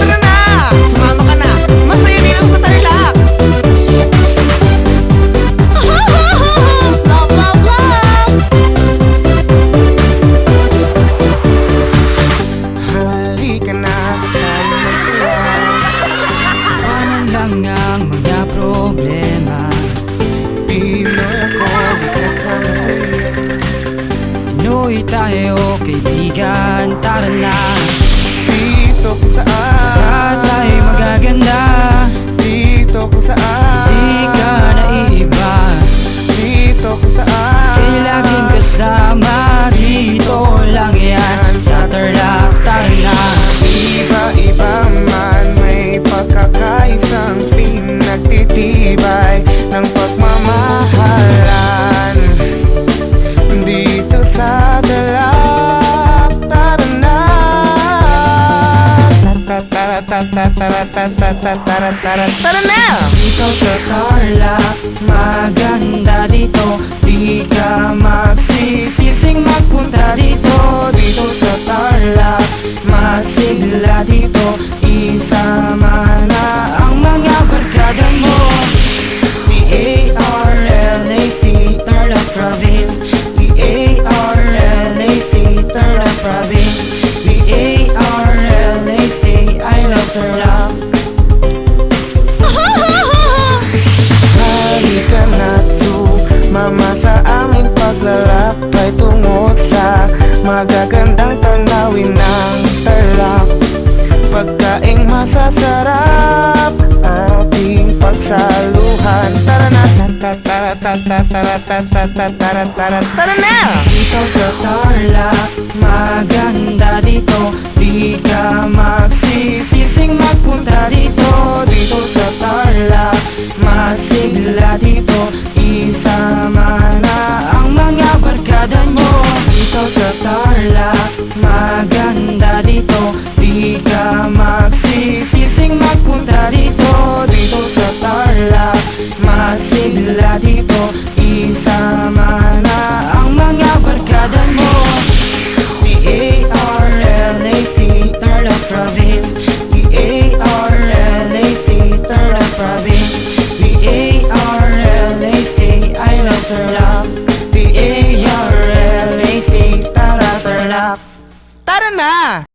Tara na! Sumama ka na! Masaya dito sa Tarlac! Love, love, love! Halika na, tayo magsaya. Ano lang ang mga problema? Di mo ako kasama sa'yo. Pinoy tayo, kaibigan, tara na. Dito kung saan Lahat ay magaganda. Dito kung saan Di ka naiiba. Dito kung saan Kay laging kasama. Dito lang yan sa Tarlac, tara na. Iba-iba man may pagkakaisang pinagtitibay ng pagmamahalan. Dito sa Tarlac, tara na. Tara na! Dito sa Tarlac, maganda dito. Di ka magsisising magpunta dito. Dito sa Tarlac, masigla dito. Isama na ang mga barkada mo. T-A-R-L-A-C, Tarlac Province. T-A-R-L-A-C, Tarlac Province. T-A-R-L-A-C, I love Tarlac. Halika na't sumama sa aming paglalakbay tungo sa magagandang tanawin ng Tarlac. Pagkaing masasarap, ating pagsaluhan. Tara na! Tara na! Dito sa Tarlac, maganda dito. Di ka magsisising magpunta dito. Dito sa Tarlac, masigla dito. Isama na ang mga barkada mo. Dito sa Tarlac, maganda dito. Di ka magsisising magpunta dito. Dito sa Tarlac, masigla dito.